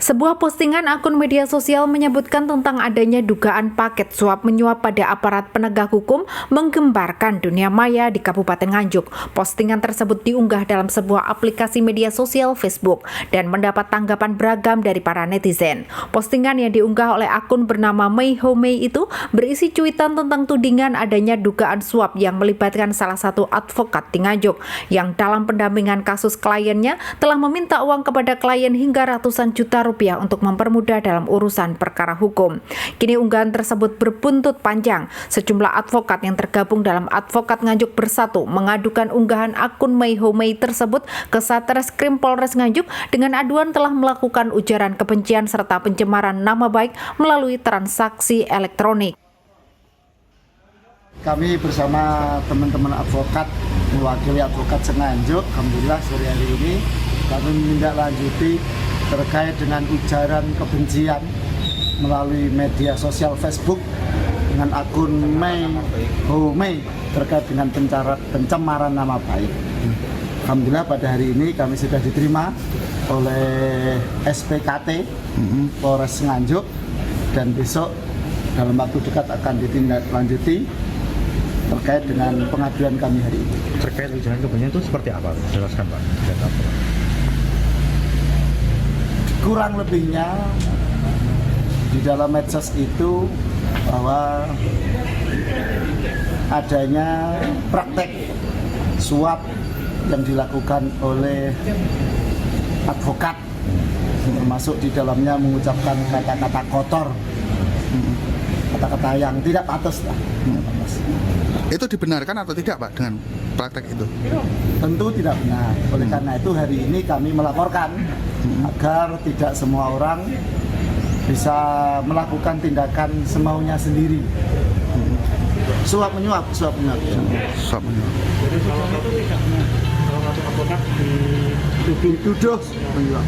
Sebuah postingan akun media sosial menyebutkan tentang adanya dugaan paket suap menyuap pada aparat penegak hukum menggembarkan dunia maya di Kabupaten Nganjuk. Postingan tersebut diunggah dalam sebuah aplikasi media sosial Facebook dan mendapat tanggapan beragam dari para netizen. Postingan yang diunggah oleh akun bernama Mei Ho Mei itu berisi cuitan tentang tudingan adanya dugaan suap yang melibatkan salah satu advokat di Nganjuk yang dalam pendampingan kasus kliennya telah meminta uang kepada klien hingga ratusan juta rupiah untuk mempermudah dalam urusan perkara hukum. Kini unggahan tersebut berbuntut panjang. Sejumlah advokat yang tergabung dalam Advokat Nganjuk Bersatu mengadukan unggahan akun Mei Ho Mei tersebut ke Satreskrim Polres Nganjuk dengan aduan telah melakukan ujaran kebencian serta pencemaran nama baik melalui transaksi elektronik. Kami bersama teman-teman advokat mewakili advokat Nganjuk, alhamdulillah sore hari ini kami menindaklanjuti terkait dengan ujaran kebencian melalui media sosial Facebook dengan akun Mei Ho Mei terkait dengan pencemaran nama baik. Alhamdulillah pada hari ini kami sudah diterima oleh SPKT Polres Nganjuk dan besok dalam waktu dekat akan ditindaklanjuti terkait dengan pengaduan kami hari ini. Terkait ujaran kebencian itu seperti apa? Jelaskan Pak. Kurang lebihnya di dalam medsos itu bahwa adanya praktek suap yang dilakukan oleh advokat, termasuk di dalamnya mengucapkan kata-kata kotor, kata-kata yang tidak pantas lah. Itu dibenarkan atau tidak Pak dengan praktek itu? Tentu tidak benar. Oleh karena itu hari ini kami melaporkan agar tidak semua orang bisa melakukan tindakan semaunya sendiri. Suap menyuap. Suap menyuap. Jadi salah satu advokat dituduh menyuap.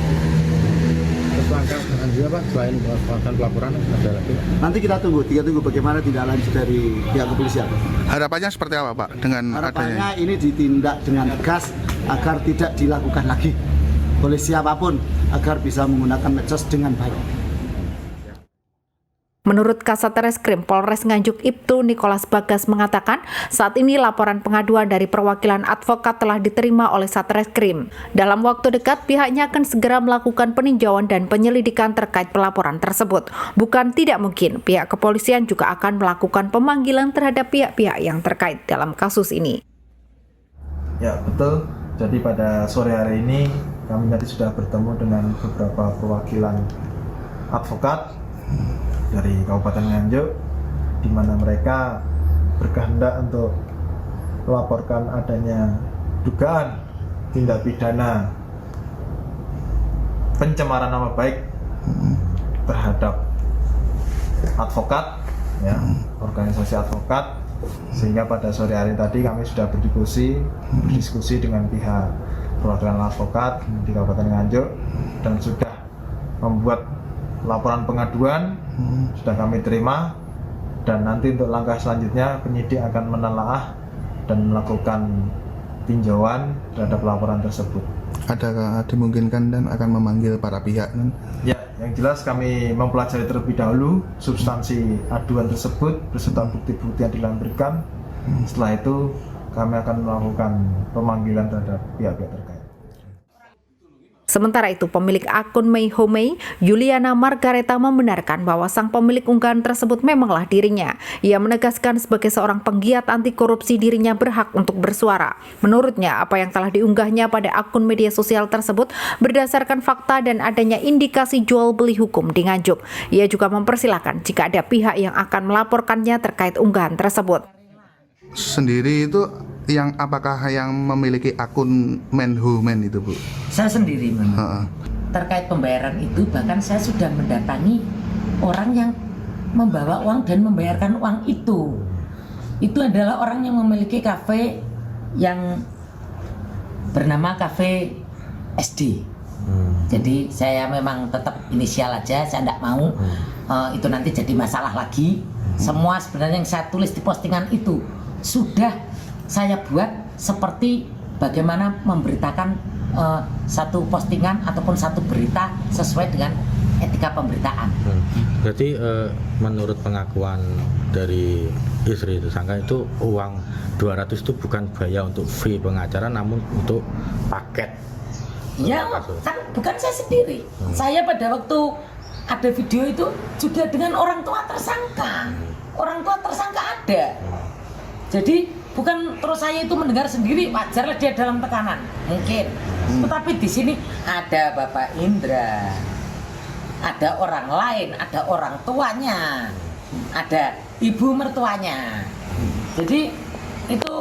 Tersangka juga Pak, selain melakukan pelaporan ada lagi Pak? Nanti kita tunggu bagaimana tindak lanjut dari pihak kepolisian. Harapannya seperti apa Pak dengan Harapannya adanya ini ditindak dengan tegas agar tidak dilakukan lagi oleh siapapun, agar bisa menggunakan medsos dengan baik. Menurut Kasatreskrim Polres Nganjuk Ibtu Nikolas Bagas mengatakan, saat ini laporan pengaduan dari perwakilan advokat telah diterima oleh Satreskrim. Dalam waktu dekat, pihaknya akan segera melakukan peninjauan dan penyelidikan terkait pelaporan tersebut. Bukan tidak mungkin, pihak kepolisian juga akan melakukan pemanggilan terhadap pihak-pihak yang terkait dalam kasus ini. Ya, betul. Jadi pada sore hari ini kami tadi sudah bertemu dengan beberapa perwakilan advokat dari Kabupaten Nganjuk, di mana mereka berkehendak untuk melaporkan adanya dugaan tindak pidana pencemaran nama baik terhadap advokat, ya, organisasi advokat, sehingga pada sore hari tadi kami sudah berdiskusi dengan pihak perwakilan advokat di Kabupaten Nganjuk dan sudah membuat laporan pengaduan sudah kami terima, dan nanti untuk langkah selanjutnya penyidik akan menelaah dan melakukan tinjauan terhadap laporan tersebut. Adakah dimungkinkan dan akan memanggil para pihak? Ya, yang jelas kami mempelajari terlebih dahulu substansi aduan tersebut beserta bukti-bukti yang dilampirkan. Setelah itu kami akan melakukan pemanggilan terhadap pihak-pihak terkait. Sementara itu, pemilik akun Mei Ho Mei, Yuliana Margareta, membenarkan bahwa sang pemilik unggahan tersebut memanglah dirinya. Ia menegaskan sebagai seorang penggiat anti korupsi dirinya berhak untuk bersuara. Menurutnya, apa yang telah diunggahnya pada akun media sosial tersebut berdasarkan fakta dan adanya indikasi jual beli hukum di Nganjuk. Ia juga mempersilahkan jika ada pihak yang akan melaporkannya terkait unggahan tersebut. Sendiri itu apakah yang memiliki akun Menhumen itu Bu? Saya sendiri memang. Terkait pembayaran itu bahkan saya sudah mendatangi orang yang membawa uang dan membayarkan uang itu. Itu adalah orang yang memiliki kafe yang bernama Kafe SD. Jadi saya memang tetap inisial aja, saya tidak mau itu nanti jadi masalah lagi. Semua sebenarnya yang saya tulis di postingan itu sudah saya buat seperti bagaimana memberitakan satu postingan ataupun satu berita sesuai dengan etika pemberitaan. Berarti menurut pengakuan dari istri tersangka itu uang 200 itu bukan biaya untuk fee pengacara, namun untuk paket. Ya kan bukan saya sendiri. Saya pada waktu ada video itu juga dengan orang tua tersangka. Orang tua tersangka ada. Jadi bukan terus saya itu mendengar sendiri, wajarlah dia dalam tekanan mungkin. Tetapi di sini ada Bapak Indra, ada orang lain, ada orang tuanya, ada ibu mertuanya. Jadi itu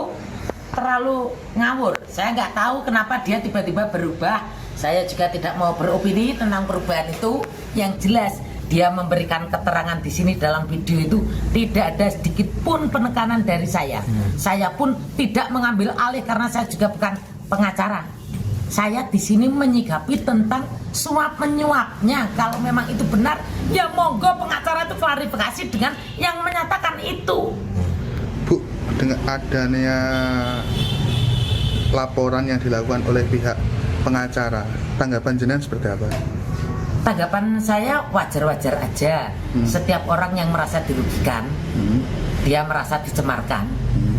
terlalu ngawur. Saya nggak tahu kenapa dia tiba-tiba berubah. Saya juga tidak mau beropini tentang perubahan itu. Yang jelas dia memberikan keterangan di sini dalam video itu tidak ada sedikit pun penekanan dari saya. Saya pun tidak mengambil alih karena saya juga bukan pengacara. Saya di sini menyikapi tentang suap menyuapnya. Kalau memang itu benar, ya monggo pengacara itu klarifikasi dengan yang menyatakan itu. Bu, dengan adanya laporan yang dilakukan oleh pihak pengacara, tanggapan jenengan seperti apa? Tanggapan saya wajar-wajar aja. Setiap orang yang merasa dirugikan, dia merasa dicemarkan,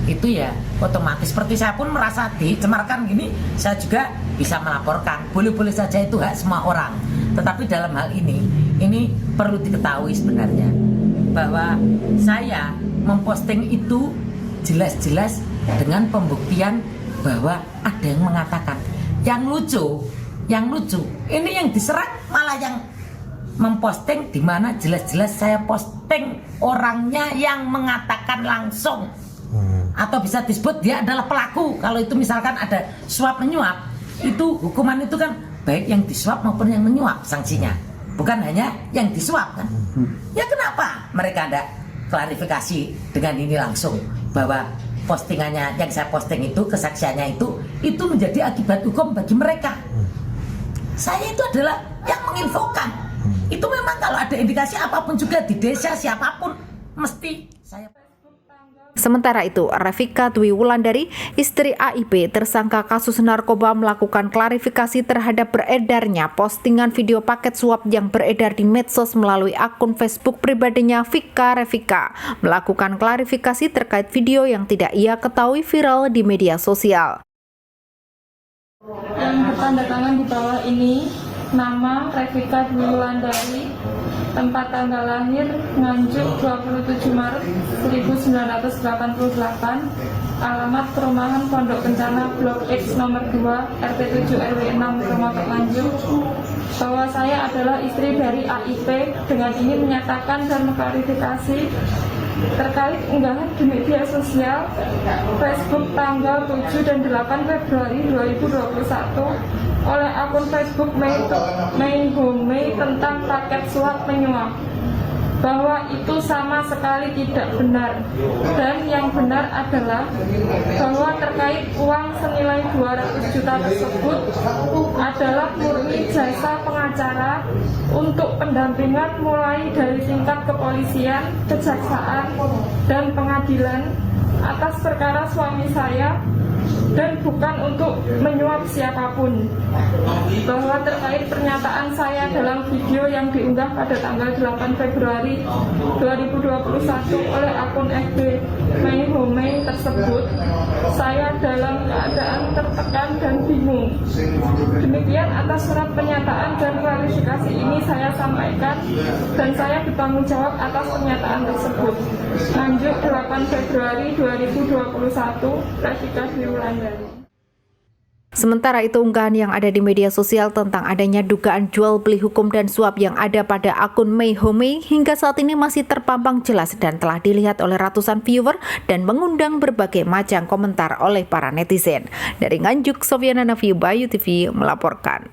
itu ya otomatis. Seperti saya pun merasa dicemarkan gini, saya juga bisa melaporkan. Boleh-boleh saja, itu hak semua orang. Tetapi dalam hal ini perlu diketahui sebenarnya bahwa saya memposting itu jelas-jelas dengan pembuktian bahwa ada yang mengatakan. Yang lucu, ini yang diserang malah yang memposting, di mana jelas-jelas saya posting orangnya yang mengatakan langsung. Atau bisa disebut dia adalah pelaku. Kalau itu misalkan ada suap menyuap, itu hukuman itu kan baik yang disuap maupun yang menyuap sanksinya. Bukan hanya yang disuap kan. Ya kenapa mereka ada klarifikasi dengan ini langsung bahwa postingannya yang saya posting itu, kesaksiannya itu menjadi akibat hukum bagi mereka. Saya itu adalah yang menginfokan. Itu memang kalau ada indikasi apapun juga di desa siapapun mesti saya. Sementara itu, Revika Dwi Wulandari, istri AIP tersangka kasus narkoba, melakukan klarifikasi terhadap beredarnya postingan video paket suap yang beredar di medsos melalui akun Facebook pribadinya Vika Revika, melakukan klarifikasi terkait video yang tidak ia ketahui viral di media sosial. Yang bertanda tangan di bawah ini nama Revika Dwi Wulandari, tempat tanggal lahir Nganjuk 27 Maret 1988, alamat perumahan Pondok Kencana Blok X nomor 2 RT 7 RW 6 Kemotok Nganjuk, bahwa saya adalah istri dari AIP. Dengan ini menyatakan dan mengklarifikasi terkait unggahan di media sosial Facebook tanggal 7 dan 8 Februari 2021 oleh akun Facebook Mei Home tentang paket suap menyuap, bahwa itu sama sekali tidak benar. Dan yang benar adalah bahwa terkait uang senilai 200 juta tersebut adalah murni jasa pengacara untuk pendampingan mulai dari tingkat kepolisian, kejaksaan, dan pengadilan atas perkara suami saya, dan bukan untuk menyuap siapapun. Bahwa terkait pernyataan saya dalam video yang diunggah pada tanggal 8 Februari 2021 oleh akun FB Mei Home tersebut, saya dalam keadaan tertekan dan bingung. Demikian atas surat pernyataan dan klarifikasi ini saya sampaikan, dan saya bertanggung jawab atas pernyataan tersebut. Nganjuk 8 Februari 2021, Revika Dwi Wulandari. Sementara itu, unggahan yang ada di media sosial tentang adanya dugaan jual beli hukum dan suap yang ada pada akun Mei Home hingga saat ini masih terpampang jelas dan telah dilihat oleh ratusan viewer dan mengundang berbagai macam komentar oleh para netizen. Dari Nganjuk, Sofiana Naview, Bayu TV melaporkan.